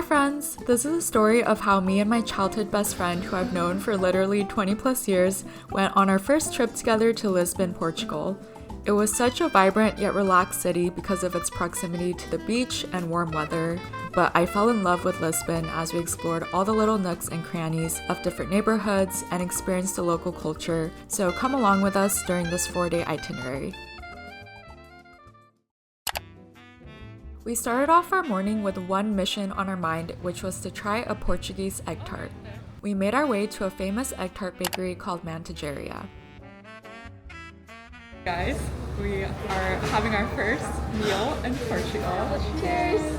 Hi friends! This is a story of how me and my childhood best friend, who I've known for literally 20 plus years, went on our first trip together to Lisbon, Portugal. It was such a vibrant yet relaxed city because of its proximity to the beach and warm weather, but I fell in love with Lisbon as we explored all the little nooks and crannies of different neighborhoods and experienced the local culture, so come along with us during this 4-day itinerary. We started off our morning with one mission on our mind, which was to try a Portuguese egg tart. We made our way to a famous egg tart bakery called Manteigaria. Guys, we are having our first meal in Portugal. Cheers!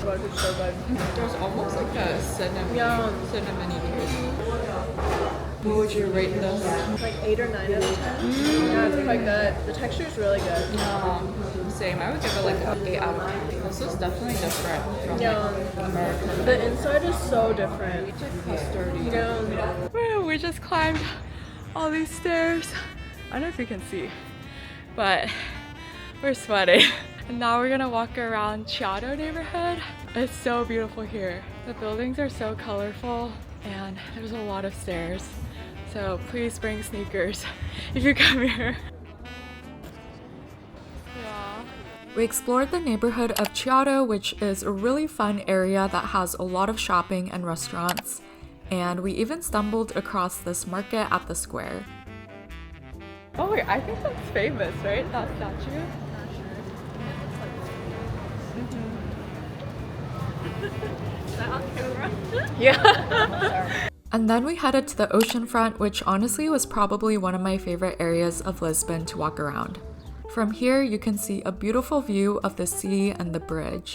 God, it's so good. There's almost like a cinnamony taste. What would you rate this? Like 8 or 9 out of 10. Yeah, it's quite good. The texture is really good. Same. I would give it like an 8 out of 10. This is definitely different from like American. The inside is so different. It's like custardy. Yeah. We just climbed all these stairs. I don't know if you can see, but we're sweating. And now we're gonna walk around Chiado neighborhood. It's so beautiful here. The buildings are so colorful and there's a lot of stairs. So please bring sneakers if you come here. Yeah. We explored the neighborhood of Chiado, which is a really fun area that has a lot of shopping and restaurants. And we even stumbled across this market at the square. Oh wait, I think that's famous, right? That statue? Is that on camera? Yeah. And then we headed to the ocean front, which honestly was probably one of my favorite areas of Lisbon to walk around. From here, you can see a beautiful view of the sea and the bridge.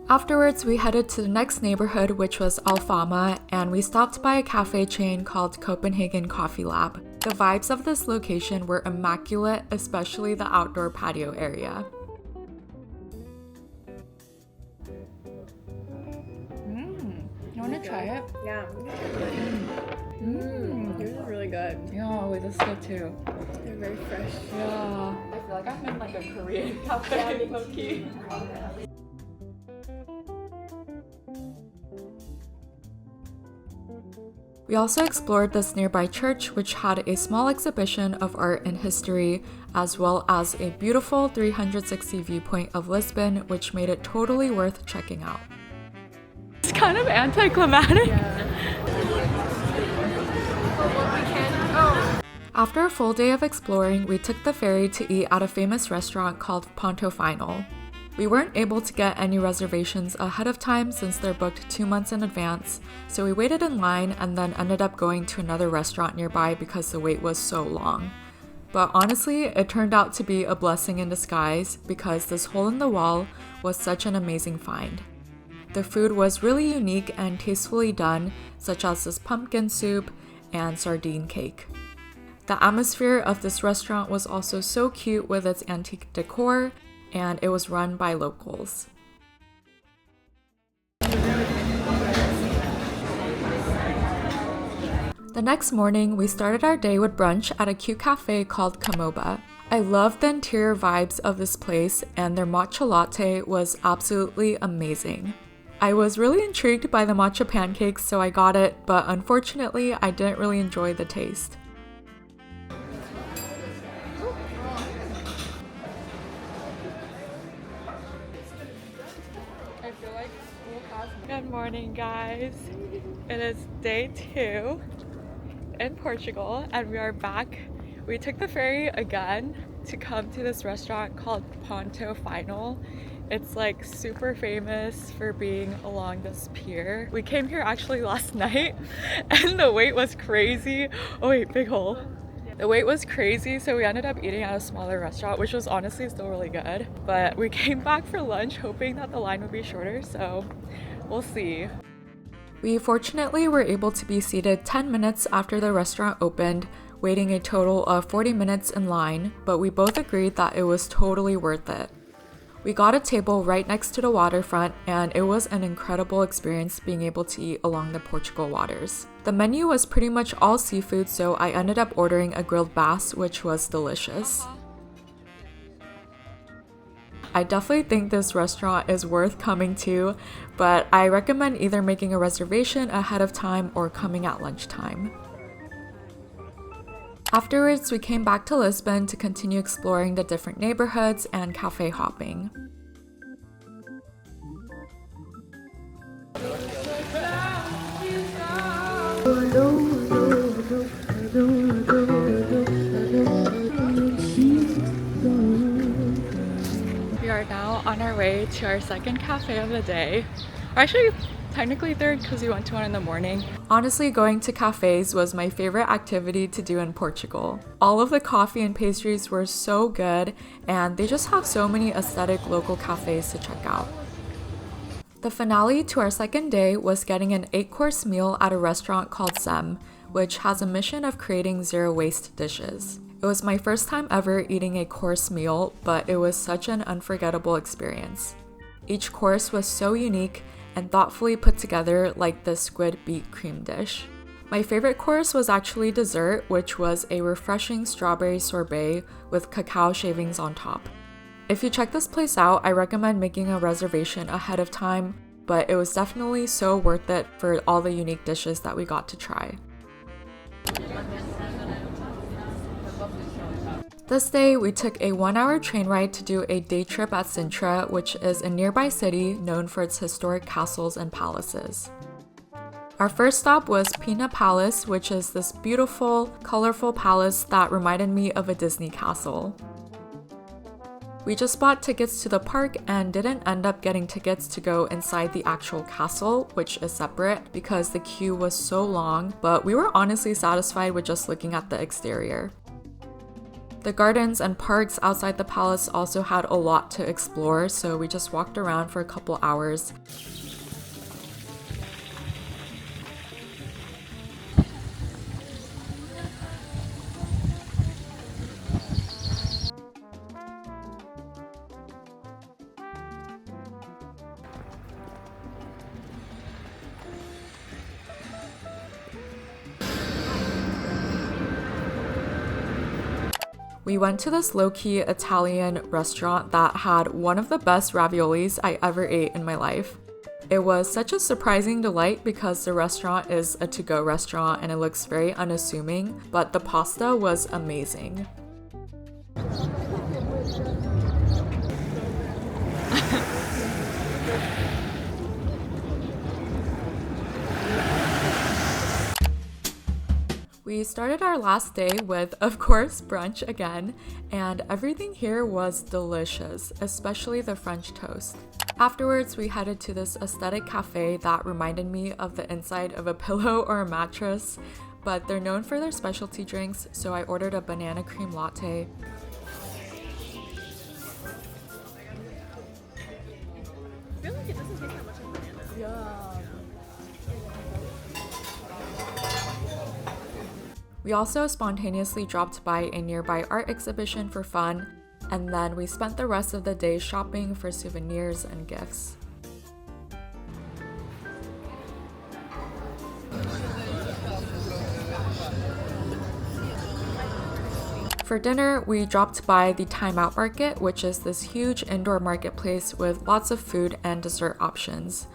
Afterwards, we headed to the next neighborhood, which was Alfama, and we stopped by a cafe chain called Copenhagen Coffee Lab. The vibes of this location were immaculate, especially the outdoor patio area. You want to try it? Yeah. Yours is really good. Yeah, wait, this is good too. They're very fresh. Yeah. I feel like I'm in like a Korean cafe, low-key. We also explored this nearby church, which had a small exhibition of art and history, as well as a beautiful 360 viewpoint of Lisbon, which made it totally worth checking out. It's kind of anticlimactic. After a full day of exploring, we took the ferry to eat at a famous restaurant called Ponto Final. We weren't able to get any reservations ahead of time since they're booked 2 months in advance, so we waited in line and then ended up going to another restaurant nearby because the wait was so long. But honestly, it turned out to be a blessing in disguise because this hole in the wall was such an amazing find. The food was really unique and tastefully done, such as this pumpkin soup and sardine cake. The atmosphere of this restaurant was also so cute with its antique decor, and it was run by locals. The next morning, we started our day with brunch at a cute cafe called COMOBÅ. I loved the interior vibes of this place, and their matcha latte was absolutely amazing. I was really intrigued by the matcha pancakes, so I got it, but unfortunately, I didn't really enjoy the taste. Good morning, guys. It is day 2 in Portugal and we are back. We took the ferry again to come to this restaurant called Ponto Final. It's like super famous for being along this pier. We came here actually last night and the wait was crazy. Oh wait, big hole. The wait was crazy, so we ended up eating at a smaller restaurant, which was honestly still really good. But we came back for lunch hoping that the line would be shorter, so we'll see. We fortunately were able to be seated 10 minutes after the restaurant opened, waiting a total of 40 minutes in line, but we both agreed that it was totally worth it. We got a table right next to the waterfront, and it was an incredible experience being able to eat along the Portugal waters. The menu was pretty much all seafood, so I ended up ordering a grilled bass, which was delicious. I definitely think this restaurant is worth coming to, but I recommend either making a reservation ahead of time or coming at lunchtime. Afterwards, we came back to Lisbon to continue exploring the different neighborhoods and cafe hopping. We are now on our way to our second cafe of the day. Or actually, technically third because we went to one in the morning. Honestly, going to cafes was my favorite activity to do in Portugal. All of the coffee and pastries were so good, and they just have so many aesthetic local cafes to check out. The finale to our second day was getting an 8-course meal at a restaurant called Sem, which has a mission of creating zero-waste dishes. It was my first time ever eating a course meal, but it was such an unforgettable experience. Each course was so unique and thoughtfully put together like the squid beet cream dish. My favorite course was actually dessert, which was a refreshing strawberry sorbet with cacao shavings on top. If you check this place out, I recommend making a reservation ahead of time, but it was definitely so worth it for all the unique dishes that we got to try. This day, we took a 1-hour train ride to do a day trip at Sintra, which is a nearby city known for its historic castles and palaces. Our first stop was Pena Palace, which is this beautiful, colorful palace that reminded me of a Disney castle. We just bought tickets to the park and didn't end up getting tickets to go inside the actual castle, which is separate because the queue was so long, but we were honestly satisfied with just looking at the exterior. The gardens and parks outside the palace also had a lot to explore, so we just walked around for a couple hours. We went to this low-key Italian restaurant that had one of the best raviolis I ever ate in my life. It was such a surprising delight because the restaurant is a to-go restaurant and it looks very unassuming, but the pasta was amazing. We started our last day with, of course, brunch again, and everything here was delicious, especially the French toast. Afterwards, we headed to this aesthetic cafe that reminded me of the inside of a pillow or a mattress, but they're known for their specialty drinks, so I ordered a banana cream latte. I feel like it doesn't taste that much like banana. Yeah. We also spontaneously dropped by a nearby art exhibition for fun, and then we spent the rest of the day shopping for souvenirs and gifts. For dinner, we dropped by the Time Out Market, which is this huge indoor marketplace with lots of food and dessert options.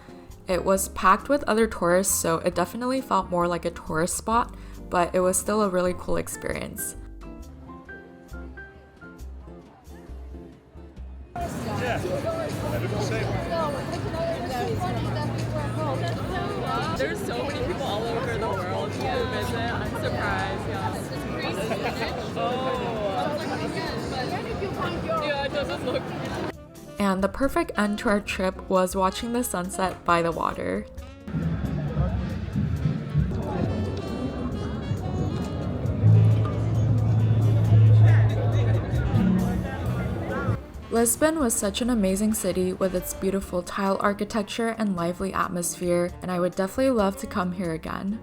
It was packed with other tourists, so it definitely felt more like a tourist spot, but it was still a really cool experience. There's so many people all over the world to visit. I'm surprised, yeah. Yeah, it doesn't look. And the perfect end to our trip was watching the sunset by the water. Lisbon was such an amazing city with its beautiful tile architecture and lively atmosphere, and I would definitely love to come here again.